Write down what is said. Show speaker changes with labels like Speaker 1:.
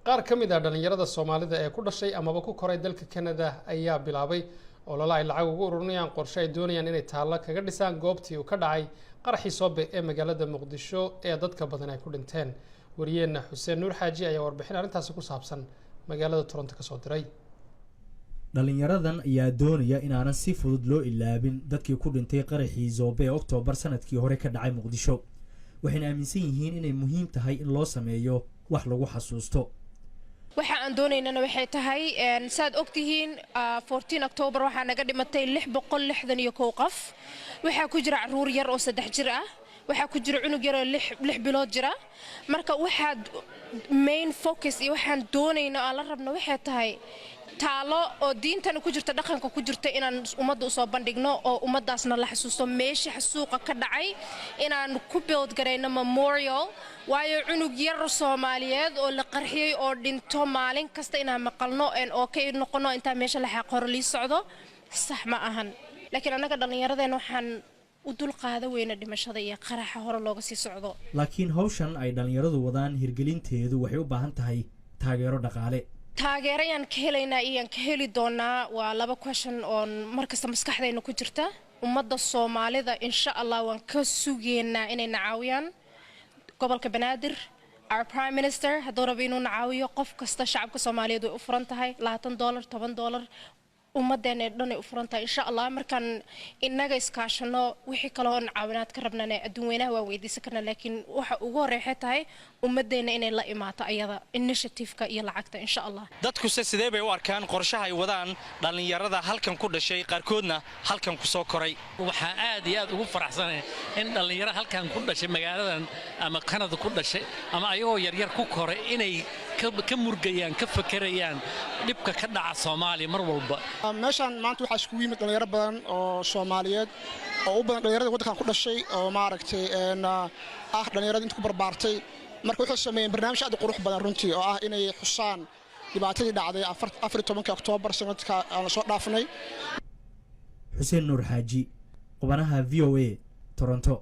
Speaker 1: qaar ka mid ah dhalinyarada Soomaalida ee ku dhashay amaba ku koray dalka Canada ayaa bilaabay olole ay lacag ugu ururinayaan qorshe ay doonayaan inay taalo kaga dhisaan goobtii uu ka dhacay qaraxii Soobe ee magaalada Muqdisho ee dadka badan ay ku dhinteen. Wariyeena Xuseen Nuur Xaaji ayaa warbixin arrintaas ku saabsan magaalada Toronto ka soo diray.
Speaker 2: dhalinyaradan ayaa doonaya in aanan si fudud loo ilaabin dadkii ku dhintay qaraxii Soobe Oktoobar sanadkii hore ka dhacay Muqdisho. waxayna aaminsan yihiin inay muhiim tahay in loo sameeyo wax lagu xasuusto.
Speaker 3: waxa aan doonaynana waxay tahay saad ogtihiin 14 October waxa naga dhimatay 661 qof. waxa ku jira caruur yar oo 3 jir ah, waxa ku jira cunug yar oo 6 bilood jira. marka waxa main focus iyo waxaan doonaynaa aan la rabno waxay tahay taalo oo diintana ku jirta dhaqanka ku jirta inaan ummadda soo bandhigno oo ummadaasna la xasuusto meesha xasuuqa ka dhacay inaan ku build gareyno memorial waayo cunug yar Soomaaliyeed oo la qarxiyay oo dhinto maalin kasta inaan maqalno oo ka noqono inta meesha la xaqoro li socdo sax ma ahan. laakiin anaga dhalinyaradeen waxaan u dul qaada weyna dhimashada iyo qaraxa hore looga sii socdo.
Speaker 2: laakiin hawshan ay dhalinyaradu wadaan hirgelinteedu waxay u baahan tahay taageero dhaqaale.
Speaker 3: taageerayaan ka helaynaa iyo ka heli doonaa waa laba question oo markasta maskaxdeena ku jirta. ummadda Soomaalida insha Allah waan ka sugeynaa inay nacaawiyaan gobolka Banaadir. Our Prime Minister hadduu rabo inuu nacaawiyo qof kasta shacabka Soomaaliyeed way u furan tahay $20 $10 ummadeena dhan ay u furan tahay insha Allah. markaan inaga iskaashano wixii kale oo caawinaad ka rabnana adduunweynaha waa weydiisan karnaa, laakiin waxa ugu horeeya tahay ummadeena inay la imaato ayada initiative-ka iyo lacagta insha Allah.
Speaker 4: dadku sidee bay u arkaan qorshaha ay wadaan dhalinyarada halkan ku dhashay qaarkoodna halkan ku soo koray?
Speaker 5: waxa aad iyo aad ugu faraxsanahay in dhalinyaro halkan ku dhashay magaaladan ama Canada ku dhashay ama ayagoo yar ku koray inay ka murgayaan ka fakarayaan dhibka ka dhaca Soomaaliya mar walba.
Speaker 6: meeshan maanta waxa isku yimid dhalinyaro badan oo Soomaaliyeed oo u badan dhalinyarada waddankan ku dhashay oo maaragtay dhalinyarada inta ku barbaartay. marka wuxuu sameeyay barnaamij aad u qurux badan runtii oo ah inay xusaan dhibaatadii dhacday 14 October sanadka aan soo dhaafnay.
Speaker 2: Xuseen Nuur Xaaji, qubanaha VOA, Toronto.